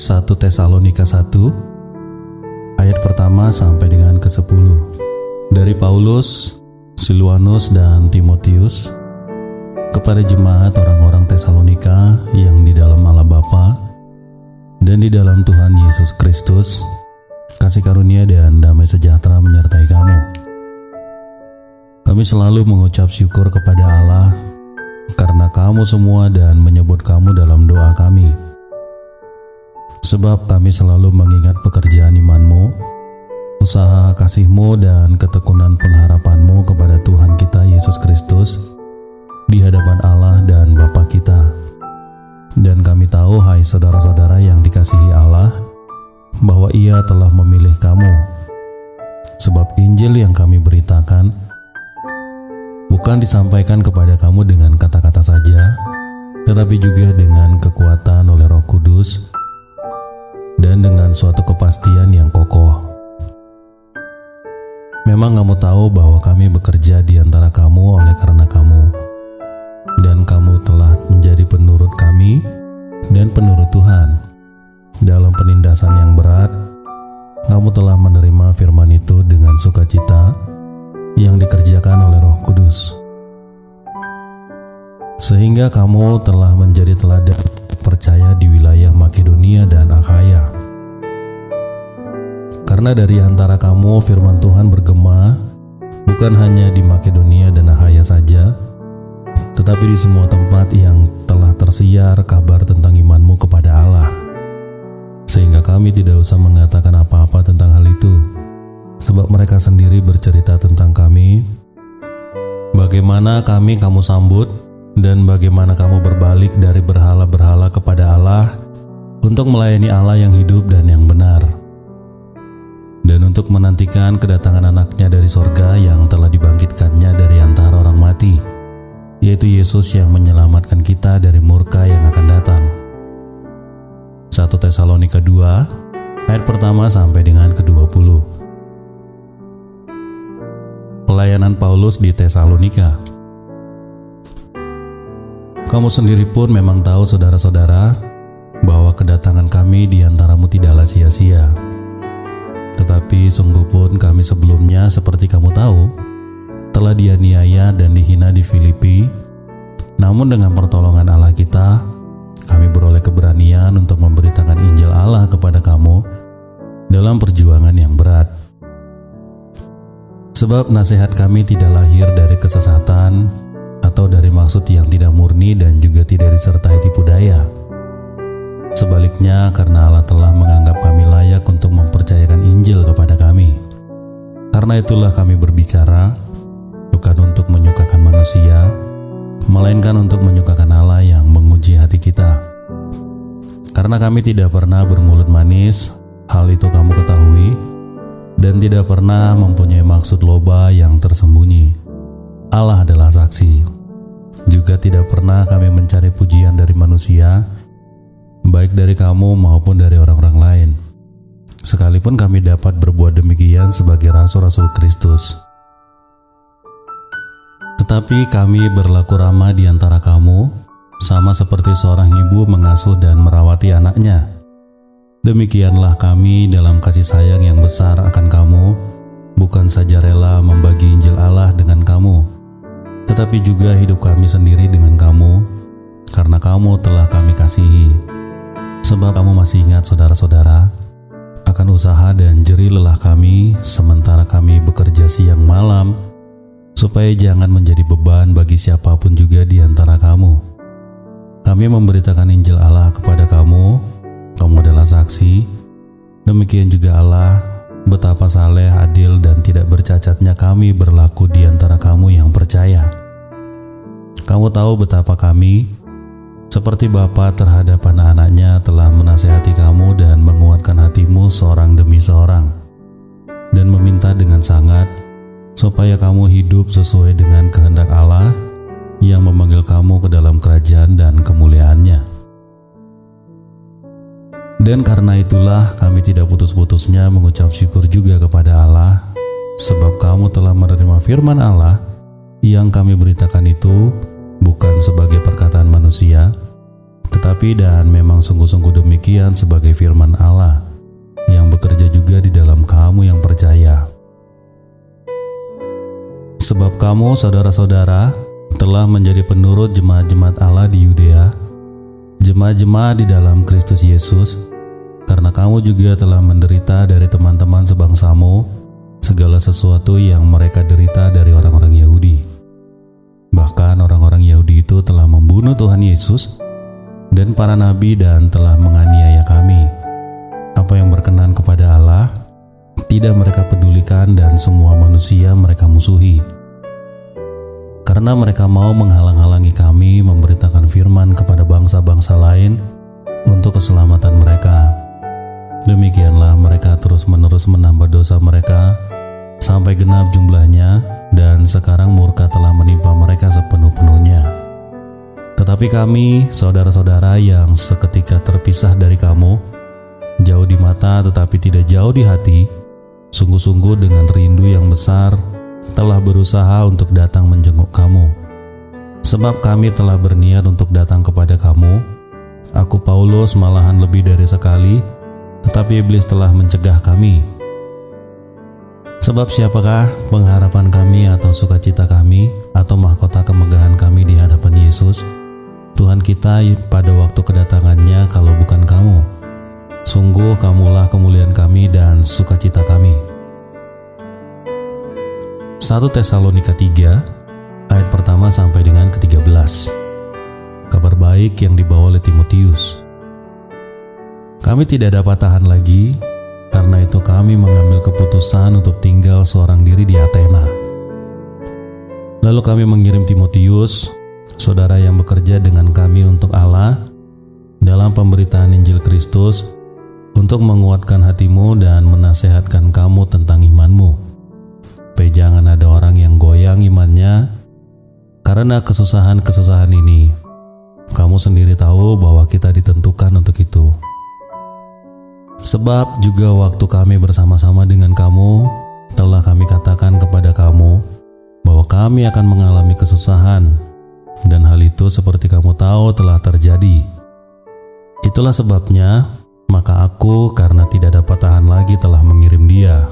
1 Tesalonika 1 ayat pertama sampai dengan ke-10. Dari Paulus, Silwanus dan Timotius kepada jemaat orang-orang Tesalonika yang di dalam Allah Bapa dan di dalam Tuhan Yesus Kristus, kasih karunia dan damai sejahtera menyertai kamu. Kami selalu mengucap syukur kepada Allah karena kamu semua dan menyebut kamu dalam doa kami. Sebab kami selalu mengingat pekerjaan imanmu, usaha kasihmu dan ketekunan pengharapanmu kepada Tuhan kita Yesus Kristus di hadapan Allah dan Bapa kita. Dan kami tahu, hai saudara-saudara yang dikasihi Allah, bahwa Ia telah memilih kamu. Sebab Injil yang kami beritakan bukan disampaikan kepada kamu dengan kata-kata saja, tetapi juga dengan kekuatan oleh Roh Kudus dan dengan suatu kepastian yang kokoh. Memang kamu tahu bahwa kami bekerja di antara kamu oleh karena kamu, dan kamu telah menjadi penurut kami dan penurut Tuhan. Dalam penindasan yang berat, kamu telah menerima firman itu dengan sukacita yang dikerjakan oleh Roh Kudus, sehingga kamu telah menjadi teladan percaya di wilayah Makedonia dan Akhaya. Karena dari antara kamu firman Tuhan bergema bukan hanya di Makedonia dan Akhaya saja, tetapi di semua tempat yang telah tersiar kabar tentang imanmu kepada Allah, sehingga kami tidak usah mengatakan apa-apa tentang hal itu, sebab mereka sendiri bercerita tentang kami, bagaimana kamu sambut, dan bagaimana kamu berbalik dari berhala-berhala kepada Allah untuk melayani Allah yang hidup dan yang benar, dan untuk menantikan kedatangan anaknya dari sorga yang telah dibangkitkannya dari antara orang mati, yaitu Yesus yang menyelamatkan kita dari murka yang akan datang. 1 Tesalonika 2 ayat pertama sampai dengan ke-20. Pelayanan Paulus di Tesalonika. Kamu sendiri pun memang tahu, saudara-saudara, bahwa kedatangan kami di antaramu tidaklah sia-sia. Tetapi sungguh pun kami sebelumnya, seperti kamu tahu, telah dianiaya dan dihina di Filipi. Namun dengan pertolongan Allah kita, kami beroleh keberanian untuk memberitakan Injil Allah kepada kamu dalam perjuangan yang berat. Sebab nasihat kami tidak lahir dari kesesatan atau dari maksud yang tidak murni dan juga tidak disertai tipu daya. Sebaliknya, karena Allah telah menganggap kami layak untuk mempercayakan Injil kepada kami. Karena itulah kami berbicara, bukan untuk menyukakan manusia, melainkan untuk menyukakan Allah yang menguji hati kita. Karena kami tidak pernah bermulut manis, hal itu kamu ketahui, dan tidak pernah mempunyai maksud loba yang tersembunyi. Allah adalah saksi. Juga tidak pernah kami mencari pujian dari manusia, baik dari kamu maupun dari orang-orang lain, sekalipun kami dapat berbuat demikian sebagai rasul-rasul Kristus. Tetapi kami berlaku ramah di antara kamu, sama seperti seorang ibu mengasuh dan merawati anaknya. Demikianlah kami dalam kasih sayang yang besar akan kamu, bukan saja rela membagi Injil Allah dengan kamu, tetapi juga hidup kami sendiri dengan kamu, karena kamu telah kami kasihi. Sebab kamu masih ingat, saudara-saudara, akan usaha dan jerih lelah kami sementara kami bekerja siang malam, supaya jangan menjadi beban bagi siapapun juga di antara kamu. Kami memberitakan Injil Allah kepada kamu, kamu adalah saksi. Demikian juga Allah, betapa saleh, adil, dan tidak bercacatnya kami berlaku di antara kamu yang percaya. Kamu tahu betapa kami, seperti bapa terhadap anak-anaknya, telah menasihati kamu dan menguatkan hatimu seorang demi seorang, dan meminta dengan sangat supaya kamu hidup sesuai dengan kehendak Allah yang memanggil kamu ke dalam kerajaan dan kemuliaan-Nya. Dan karena itulah kami tidak putus-putusnya mengucap syukur juga kepada Allah, sebab kamu telah menerima firman Allah yang kami beritakan itu bukan sebagai perkataan manusia, tetapi dan memang sungguh-sungguh demikian sebagai firman Allah yang bekerja juga di dalam kamu yang percaya. Sebab kamu, saudara-saudara, telah menjadi penurut jemaat-jemaat Allah di Yudea, jemaat-jemaat di dalam Kristus Yesus, karena kamu juga telah menderita dari teman-teman sebangsamu segala sesuatu yang mereka derita dari orang-orang Yahudi. Bahkan orang-orang Yahudi itu telah membunuh Tuhan Yesus dan para nabi dan telah menganiaya kami. Apa yang berkenan kepada Allah tidak mereka pedulikan, dan semua manusia mereka musuhi. Karena mereka mau menghalang-halangi kami memberitakan firman kepada bangsa-bangsa lain untuk keselamatan mereka. Demikianlah mereka terus-menerus menambah dosa mereka sampai genap jumlahnya, dan sekarang murka telah menimpa mereka sepenuh-penuhnya. Tetapi kami, saudara-saudara yang seketika terpisah dari kamu, jauh di mata tetapi tidak jauh di hati, sungguh-sungguh dengan rindu yang besar telah berusaha untuk datang menjenguk kamu. Sebab kami telah berniat untuk datang kepada kamu. Aku Paulus malahan lebih dari sekali, tetapi iblis telah mencegah kami. Sebab siapakah pengharapan kami atau sukacita kami atau mahkota kemegahan kami di hadapan Yesus, Tuhan kita pada waktu kedatangannya, kalau bukan kamu? Sungguh kamulah kemuliaan kami dan sukacita kami. 1 Tesalonika 3 ayat pertama sampai dengan ke-13. Kabar baik yang dibawa oleh Timotius. Kami tidak dapat tahan lagi, karena itu kami mengambil keputusan untuk tinggal seorang diri di Athena. Lalu kami mengirim Timotius, saudara yang bekerja dengan kami untuk Allah dalam pemberitaan Injil Kristus, untuk menguatkan hatimu dan menasehatkan kamu tentang imanmu. Supaya jangan ada orang yang goyang imannya karena kesusahan-kesusahan ini. Kamu sendiri tahu bahwa kita ditentukan untuk itu. Sebab juga waktu kami bersama-sama dengan kamu, telah kami katakan kepada kamu bahwa kami akan mengalami kesusahan, dan hal itu seperti kamu tahu telah terjadi. Itulah sebabnya, maka aku karena tidak dapat tahan lagi telah mengirim dia.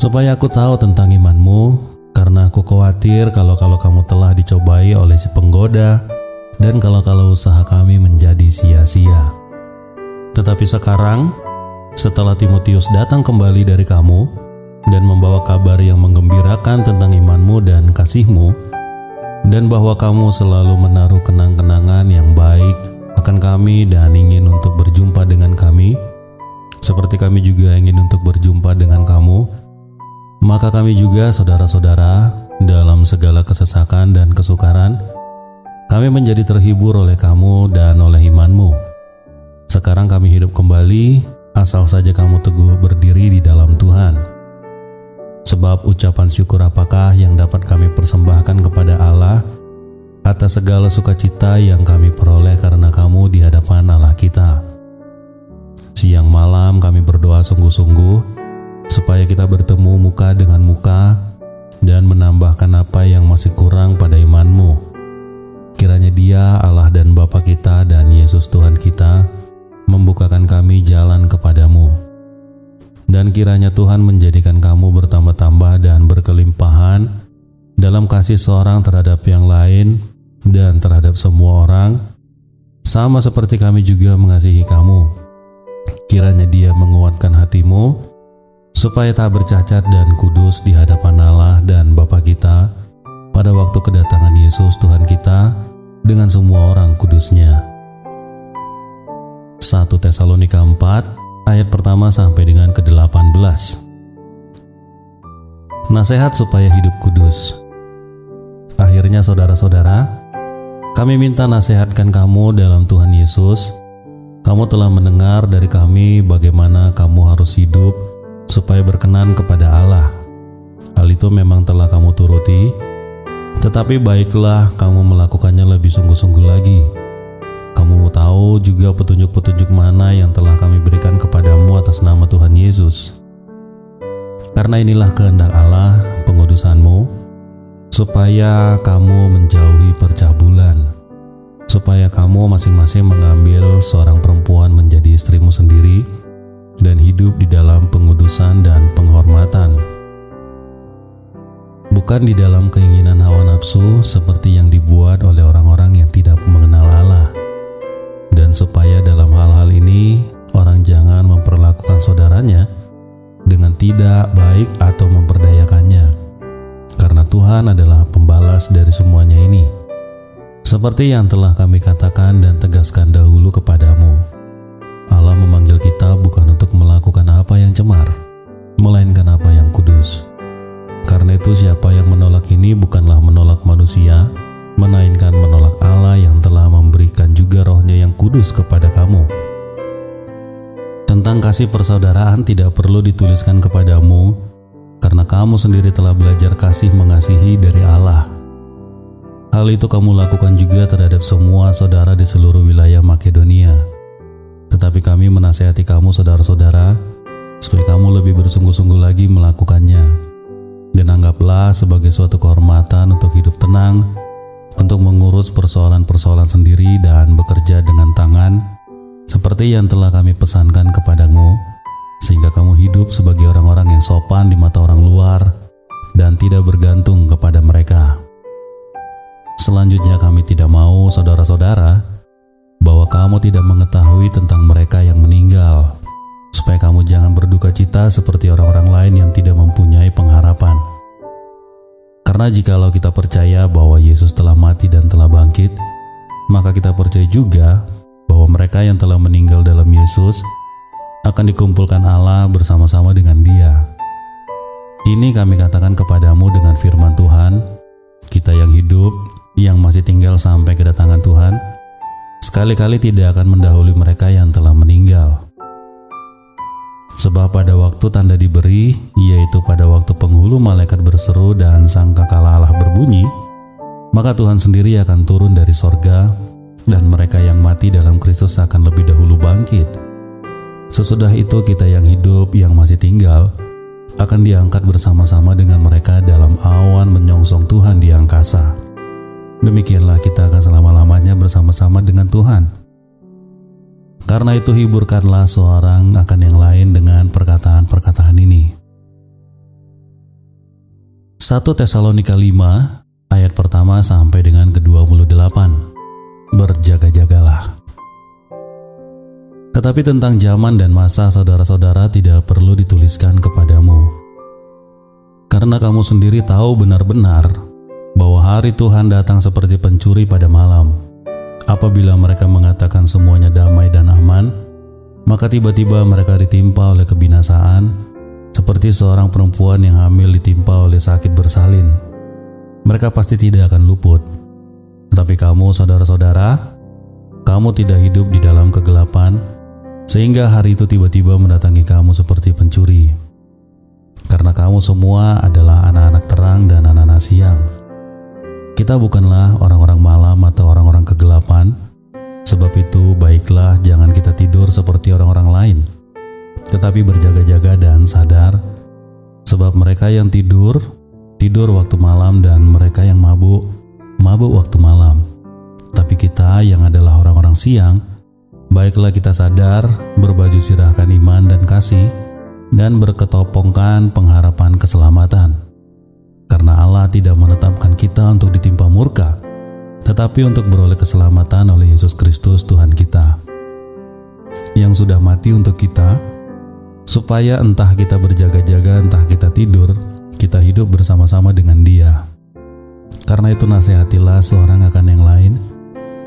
Supaya aku tahu tentang imanmu, karena aku khawatir kalau kamu telah dicobai oleh si penggoda, dan kalau usaha kami menjadi sia-sia. Tetapi sekarang, setelah Timotius datang kembali dari kamu, dan membawa kabar yang menggembirakan tentang imanmu dan kasihmu, dan bahwa kamu selalu menaruh kenang-kenangan yang baik akan kami dan ingin untuk berjumpa dengan kami, seperti kami juga ingin untuk berjumpa dengan kamu, maka kami juga, saudara-saudara, dalam segala kesesakan dan kesukaran, kami menjadi terhibur oleh kamu dan oleh imanmu. Sekarang kami hidup kembali, asal saja kamu teguh berdiri di dalam Tuhan. Sebab ucapan syukur apakah yang dapat kami persembahkan kepada Allah atas segala sukacita yang kami peroleh karena kamu di hadapan Allah kita. Siang malam kami berdoa sungguh-sungguh supaya kita bertemu muka dengan muka dan menambahkan apa yang masih kurang pada imanmu. Kiranya Dia, Allah dan Bapa kita dan Yesus Tuhan kita, membukakan kami jalan kepadamu. Dan kiranya Tuhan menjadikan kamu bertambah-tambah dan berkelimpahan dalam kasih seorang terhadap yang lain dan terhadap semua orang, sama seperti kami juga mengasihi kamu. Kiranya Dia menguatkan hatimu, supaya tak bercacat dan kudus di hadapan Allah dan Bapa kita pada waktu kedatangan Yesus Tuhan kita dengan semua orang kudusnya. 1 Tesalonika 4 ayat pertama sampai dengan ke-18. Nasihat supaya hidup kudus. Akhirnya saudara-saudara, kami minta nasihatkan kamu dalam Tuhan Yesus. Kamu telah mendengar dari kami bagaimana kamu harus hidup supaya berkenan kepada Allah. Hal itu memang telah kamu turuti, tetapi baiklah kamu melakukannya lebih sungguh-sungguh lagi. Kamu tahu juga petunjuk-petunjuk mana yang telah kami berikan kepadamu atas nama Tuhan Yesus. Karena inilah kehendak Allah pengudusanmu, supaya kamu menjauhi percabulan, supaya kamu masing-masing mengambil seorang perempuan menjadi istrimu sendiri dan hidup di dalam pengudusan dan penghormatan, bukan di dalam keinginan hawa nafsu seperti yang dibuat oleh orang-orang yang tidak mengenal Allah. Dan supaya dalam hal-hal ini orang jangan memperlakukan saudaranya dengan tidak baik atau memperdayakannya, karena Tuhan adalah pembalas dari semuanya ini. Seperti yang telah kami katakan dan tegaskan dahulu kepadamu, Allah memanggil kita bukan untuk melakukan apa yang cemar, melainkan apa yang kudus. Karena itu siapa yang menolak ini bukanlah menolak manusia, melainkan menolak Allah yang telah memberikan juga Roh-Nya yang kudus kepada kamu. Tentang kasih persaudaraan tidak perlu dituliskan kepadamu, karena kamu sendiri telah belajar kasih mengasihi dari Allah. Hal itu kamu lakukan juga terhadap semua saudara di seluruh wilayah Makedonia. Tetapi kami menasihati kamu saudara-saudara, supaya kamu lebih bersungguh-sungguh lagi melakukannya. Dan anggaplah sebagai suatu kehormatan untuk hidup tenang, untuk mengurus persoalan-persoalan sendiri dan bekerja dengan tangan, seperti yang telah kami pesankan kepadamu, sehingga kamu hidup sebagai orang-orang yang sopan di mata orang luar dan tidak bergantung kepada mereka. Selanjutnya kami tidak mau saudara-saudara bahwa kamu tidak mengetahui tentang mereka yang meninggal, supaya kamu jangan berduka cita seperti orang-orang lain yang tidak mempunyai pengharapan. Karena jikalau kita percaya bahwa Yesus telah mati dan telah bangkit, maka kita percaya juga bahwa mereka yang telah meninggal dalam Yesus akan dikumpulkan Allah bersama-sama dengan Dia. Ini kami katakan kepadamu dengan firman Tuhan, kita yang hidup, yang masih tinggal sampai kedatangan Tuhan, sekali-kali tidak akan mendahului mereka yang telah meninggal. Sebab pada waktu tanda diberi, yaitu pada waktu penghulu malaikat berseru dan sangkakala Allah berbunyi, maka Tuhan sendiri akan turun dari sorga, dan mereka yang mati dalam Kristus akan lebih dahulu bangkit. Sesudah itu kita yang hidup, yang masih tinggal, akan diangkat bersama-sama dengan mereka dalam awan menyongsong Tuhan di angkasa. Demikianlah kita akan selama-lamanya bersama-sama dengan Tuhan. Karena itu hiburkanlah seorang akan yang lain dengan perkataan-perkataan ini. 1 Tesalonika 5 ayat pertama sampai dengan ke-28. Berjaga-jagalah. Tetapi tentang zaman dan masa saudara-saudara tidak perlu dituliskan kepadamu, karena kamu sendiri tahu benar-benar bahwa hari Tuhan datang seperti pencuri pada malam. Apabila mereka mengatakan semuanya damai dan aman, maka tiba-tiba mereka ditimpa oleh kebinasaan, seperti seorang perempuan yang hamil ditimpa oleh sakit bersalin. Mereka pasti tidak akan luput. Tetapi kamu, saudara-saudara, kamu tidak hidup di dalam kegelapan, sehingga hari itu tiba-tiba mendatangi kamu seperti pencuri. Karena kamu semua adalah anak-anak terang dan anak-anak siang. Kita bukanlah orang-orang malam atau orang-orang kegelapan. Sebab itu baiklah jangan kita tidur seperti orang-orang lain, tetapi berjaga-jaga dan sadar. Sebab mereka yang tidur waktu malam, dan mereka yang mabuk waktu malam. Tapi kita yang adalah orang-orang siang, baiklah kita sadar, berbaju sirahkan iman dan kasih, dan berketopongkan pengharapan keselamatan. Karena Allah tidak menetapkan kita untuk ditimpa murka, tetapi untuk beroleh keselamatan oleh Yesus Kristus Tuhan kita, yang sudah mati untuk kita, supaya entah kita berjaga-jaga, entah kita tidur, kita hidup bersama-sama dengan Dia. Karena itu nasihatilah seorang akan yang lain,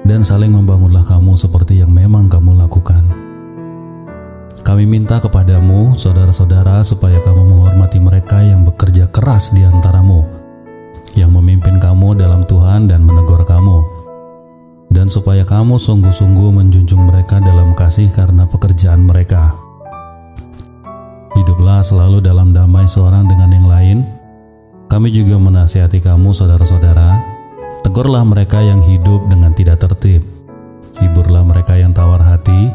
dan saling membangunlah kamu seperti yang memang kamu lakukan. Kami minta kepadamu, saudara-saudara, supaya kamu menghormati mereka yang bekerja keras di antaramu, yang memimpin kamu dalam Tuhan dan menegur kamu, dan supaya kamu sungguh-sungguh menjunjung mereka dalam kasih karena pekerjaan mereka. Hiduplah selalu dalam damai seorang dengan yang lain. Kami juga menasihati kamu, saudara-saudara, tegurlah mereka yang hidup dengan tidak tertib, hiburlah mereka yang tawar hati,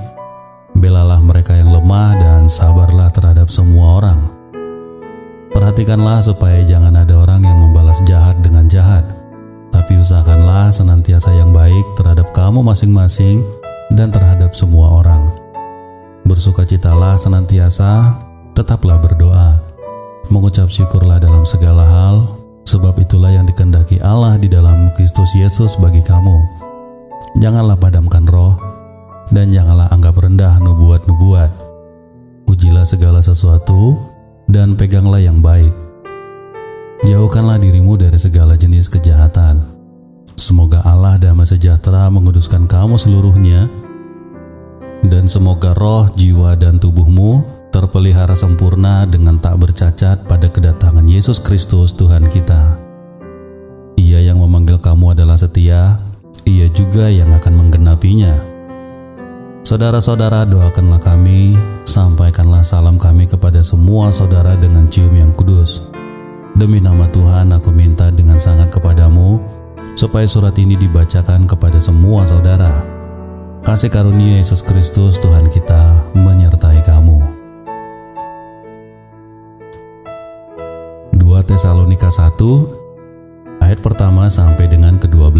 belalah mereka yang lemah, dan sabarlah terhadap semua orang. Perhatikanlah supaya jangan ada orang yang membalas jahat dengan jahat, tapi usahakanlah senantiasa yang baik terhadap kamu masing-masing dan terhadap semua orang. Bersukacitalah senantiasa, tetaplah berdoa, mengucap syukurlah dalam segala hal, sebab itulah yang dikehendaki Allah di dalam Kristus Yesus bagi kamu. Janganlah padamkan roh, dan janganlah anggap rendah nubuat-nubuat. Ujilah segala sesuatu, dan peganglah yang baik. Jauhkanlah dirimu dari segala jenis kejahatan. Semoga Allah damai sejahtera menguduskan kamu seluruhnya, dan semoga roh, jiwa, dan tubuhmu terpelihara sempurna dengan tak bercacat pada kedatangan Yesus Kristus Tuhan kita. Ia yang memanggil kamu adalah setia, Ia juga yang akan menggenapinya. Saudara-saudara, doakanlah kami, sampaikanlah salam kami kepada semua saudara dengan cium yang kudus. Demi nama Tuhan aku minta dengan sangat kepadamu, supaya surat ini dibacakan kepada semua saudara. Kasih karunia Yesus Kristus Tuhan kita menyertai kamu. 2 Tesalonika 1 ayat pertama sampai dengan ke-12.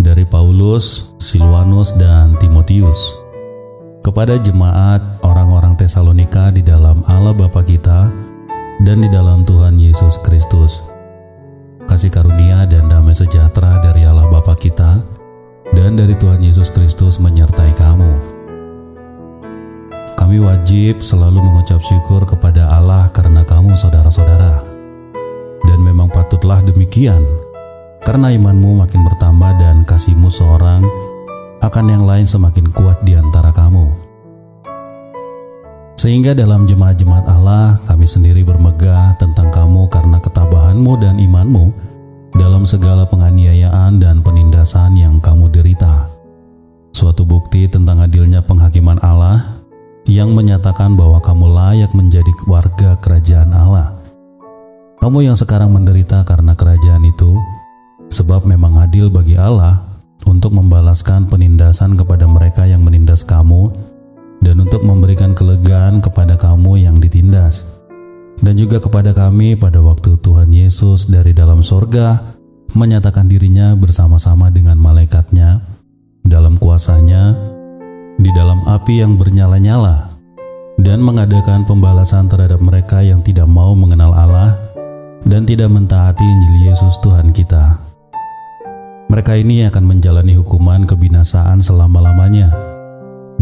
Dari Paulus, Silwanus, dan Timotius, kepada jemaat orang-orang Tesalonika di dalam Allah Bapa kita dan di dalam Tuhan Yesus Kristus. Kasih karunia dan damai sejahtera dari Allah Bapa kita dan dari Tuhan Yesus Kristus menyertai kamu. Kami wajib selalu mengucap syukur kepada Allah karena kamu saudara-saudara. Dan memang patutlah demikian, karena imanmu makin bertambah dan kasihmu seorang akan yang lain semakin kuat di antara kamu. Sehingga dalam jemaat-jemaat Allah kami sendiri bermegah tentang kamu karena ketabahanmu dan imanmu dalam segala penganiayaan dan penindasan yang kamu derita. Suatu bukti tentang adilnya penghakiman Allah yang menyatakan bahwa kamu layak menjadi warga kerajaan Allah. Kamu yang sekarang menderita karena kerajaan itu, sebab memang adil bagi Allah untuk membalaskan penindasan kepada mereka yang menindas kamu dan untuk memberikan kelegaan kepada kamu yang ditindas, dan juga kepada kami pada waktu Tuhan Yesus dari dalam sorga menyatakan dirinya bersama-sama dengan malaikatnya dalam kuasanya di dalam api yang bernyala-nyala, dan mengadakan pembalasan terhadap mereka yang tidak mau mengenal Allah dan tidak mentaati Injil Yesus Tuhan kita. Mereka ini akan menjalani hukuman kebinasaan selama-lamanya,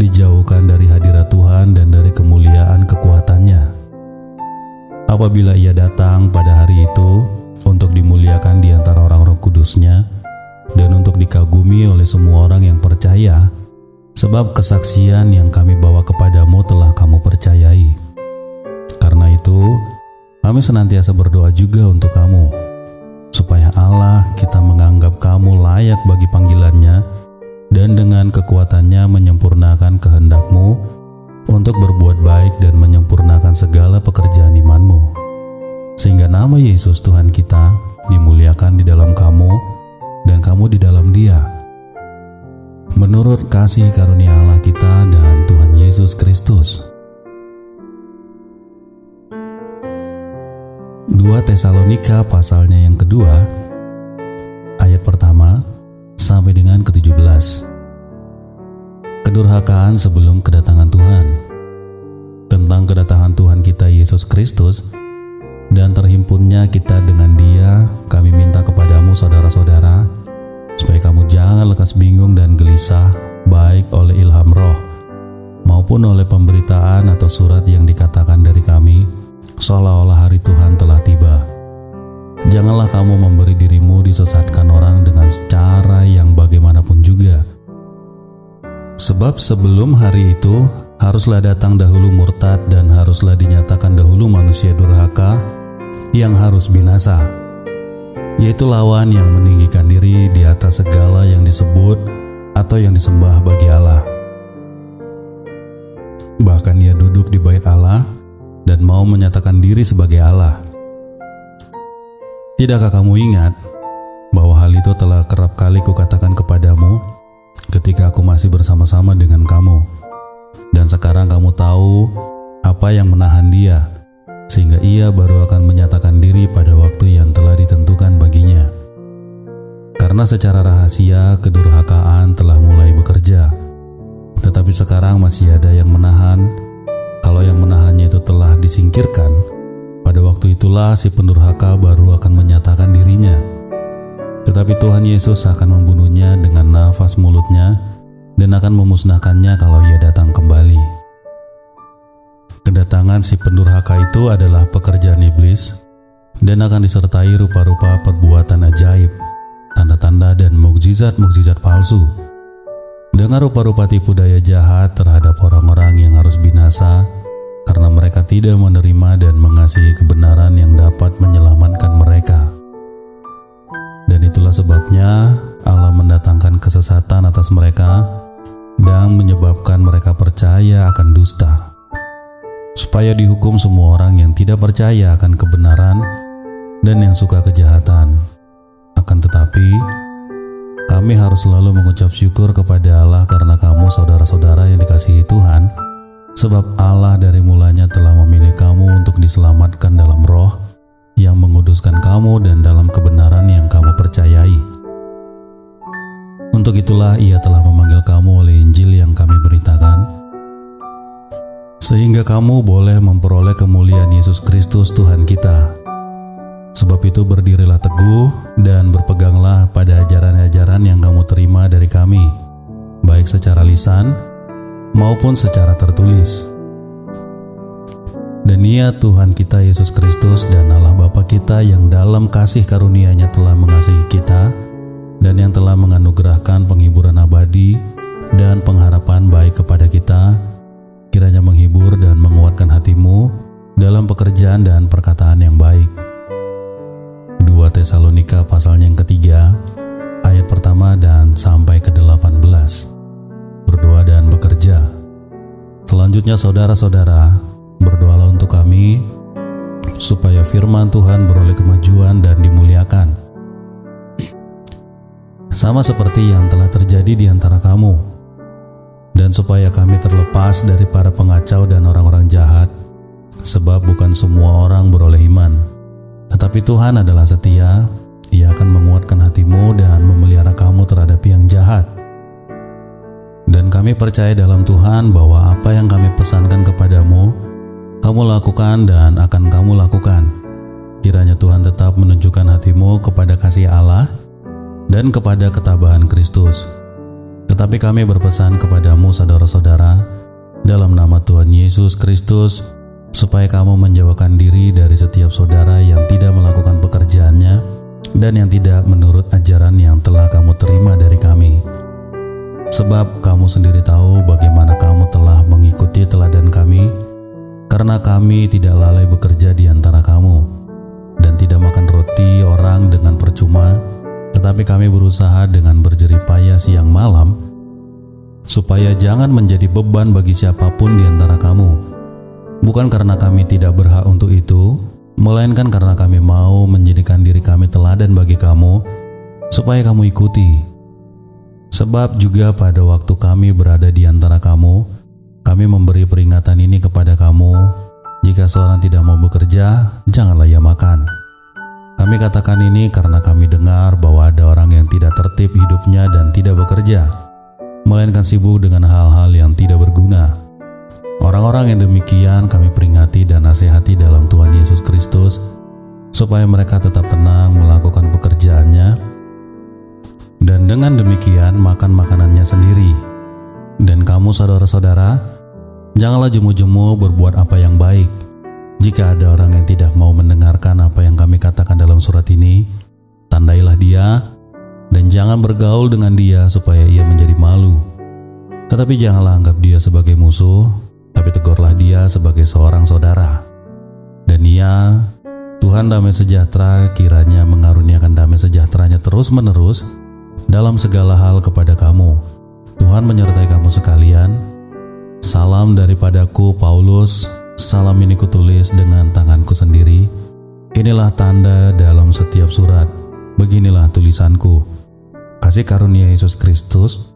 dijauhkan dari hadirat Tuhan dan dari kemuliaan kekuatannya. Apabila Ia datang pada hari itu untuk dimuliakan di antara orang-orang kudusnya dan untuk dikagumi oleh semua orang yang percaya, sebab kesaksian yang kami bawa kepadamu telah kamu percayai. Karena itu, kami senantiasa berdoa juga untuk kamu, supaya Allah kita menganggap kamu layak bagi panggilannya dan dengan kekuatannya menyempurnakan kehendakmu untuk berbuat baik dan menyempurnakan segala pekerjaan imanmu, sehingga nama Yesus Tuhan kita dimuliakan di dalam kamu dan kamu di dalam Dia, menurut kasih karunia Allah kita dan Tuhan Yesus Kristus. 2 Tesalonika pasalnya yang kedua, ayat pertama sampai dengan ke-17. Kedurhakaan sebelum kedatangan Tuhan. Tentang kedatangan Tuhan kita Yesus Kristus dan terhimpunnya kita dengan Dia, kami minta kepadamu saudara-saudara, supaya kamu jangan lekas bingung dan gelisah, baik oleh ilham roh maupun oleh pemberitaan atau surat yang dikatakan dari kami, seolah-olah hari Tuhan telah tiba. Janganlah kamu memberi dirimu disesatkan orang dengan cara yang bagaimanapun juga. Sebab sebelum hari itu, haruslah datang dahulu murtad dan haruslah dinyatakan dahulu manusia durhaka yang harus binasa, yaitu lawan yang meninggikan diri di atas segala yang disebut atau yang disembah bagi Allah. Bahkan ia duduk di bait Allah dan mau menyatakan diri sebagai Allah. Tidakkah kamu ingat bahwa hal itu telah kerap kali kukatakan kepadamu ketika aku masih bersama-sama dengan kamu, dan sekarang kamu tahu apa yang menahan dia, sehingga ia baru akan menyatakan diri pada waktu yang telah ditentukan baginya. Karena secara rahasia kedurhakaan telah mulai bekerja, tetapi sekarang masih ada yang menahan. Kalau yang menahannya itu telah disingkirkan, pada waktu itulah si pendurhaka baru akan menyatakan dirinya. Tetapi Tuhan Yesus akan membunuhnya dengan nafas mulutnya dan akan memusnahkannya kalau ia datang kembali. Kedatangan si pendurhaka itu adalah pekerjaan iblis dan akan disertai rupa-rupa perbuatan ajaib, tanda-tanda dan mukjizat-mukjizat palsu, dengan rupa-rupa tipu daya jahat terhadap orang-orang yang harus binasa karena mereka tidak menerima dan mengasihi kebenaran yang dapat menyelamatkan mereka. Dan itulah sebabnya Allah mendatangkan kesesatan atas mereka dan menyebabkan mereka percaya akan dusta, supaya dihukum semua orang yang tidak percaya akan kebenaran dan yang suka kejahatan. Akan tetapi, kami harus selalu mengucap syukur kepada Allah karena kamu saudara-saudara yang dikasihi Tuhan, sebab Allah dari mulanya telah memilih kamu untuk diselamatkan dalam roh yang menguduskan kamu dan dalam kebenaran yang kamu percayai. Untuk itulah Ia telah memanggil kamu oleh Injil yang kami beritakan, sehingga kamu boleh memperoleh kemuliaan Yesus Kristus Tuhan kita. Sebab itu berdirilah teguh dan berpeganglah pada ajaran-ajaran yang kamu terima dari kami, baik secara lisan maupun secara tertulis. Dan Ia Tuhan kita Yesus Kristus dan Allah Bapa kita yang dalam kasih karunia-Nya telah mengasihi kita dan yang telah menganugerahkan penghiburan abadi dan pengharapan baik kepada kita, kiranya menghibur dan menguatkan hatimu dalam pekerjaan dan perkataan yang baik. 2 Tesalonika pasalnya yang ketiga, ayat pertama dan sampai ke-18. Berdoa dan bekerja. Selanjutnya saudara-saudara, berdoalah untuk kami, supaya firman Tuhan beroleh kemajuan dan dimuliakan, sama seperti yang telah terjadi di antara kamu, dan supaya kami terlepas dari para pengacau dan orang-orang jahat, sebab bukan semua orang beroleh iman. Tetapi Tuhan adalah setia, Ia akan menguatkan hatimu dan memelihara kamu terhadap yang jahat. Dan kami percaya dalam Tuhan bahwa apa yang kami pesankan kepadamu, kamu lakukan dan akan kamu lakukan. Kiranya Tuhan tetap menunjukkan hatimu kepada kasih Allah dan kepada ketabahan Kristus. Tetapi kami berpesan kepadamu saudara-saudara, dalam nama Tuhan Yesus Kristus, supaya kamu menjauhkan diri dari setiap saudara yang tidak melakukan pekerjaannya dan yang tidak menurut ajaran yang telah kamu terima dari kami. Sebab kamu sendiri tahu bagaimana kamu telah mengikuti teladan kami, karena kami tidak lalai bekerja di antara kamu, dan tidak makan roti orang dengan percuma, tetapi kami berusaha dengan berjerih payah siang malam, supaya jangan menjadi beban bagi siapapun di antara kamu. Bukan karena kami tidak berhak untuk itu, melainkan karena kami mau menjadikan diri kami teladan bagi kamu, supaya kamu ikuti. Sebab juga pada waktu kami berada di antara kamu, kami memberi peringatan ini kepada kamu, jika seorang tidak mau bekerja, janganlah ia makan. Kami katakan ini karena kami dengar bahwa ada orang yang tidak tertib hidupnya dan tidak bekerja, melainkan sibuk dengan hal-hal yang tidak berguna. Orang-orang yang demikian kami peringati dan nasihati dalam Tuhan Yesus Kristus, supaya mereka tetap tenang melakukan pekerjaannya, dan dengan demikian makan makanannya sendiri. Dan kamu saudara-saudara, janganlah jemu-jemu berbuat apa yang baik. Jika ada orang yang tidak mau mendengarkan apa yang kami katakan dalam surat ini, tandailah dia, dan jangan bergaul dengan dia supaya ia menjadi malu. Tetapi janganlah anggap dia sebagai musuh, tapi tegurlah dia sebagai seorang saudara. Dan Ia, Tuhan damai sejahtera, kiranya mengaruniakan damai sejahteranya terus-menerus dalam segala hal kepada kamu. Tuhan menyertai kamu sekalian. Salam daripadaku, Paulus. Salam ini kutulis dengan tanganku sendiri. Inilah tanda dalam setiap surat. Beginilah tulisanku. Kasih karunia Yesus Kristus,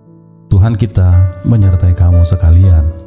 Tuhan kita, menyertai kamu sekalian.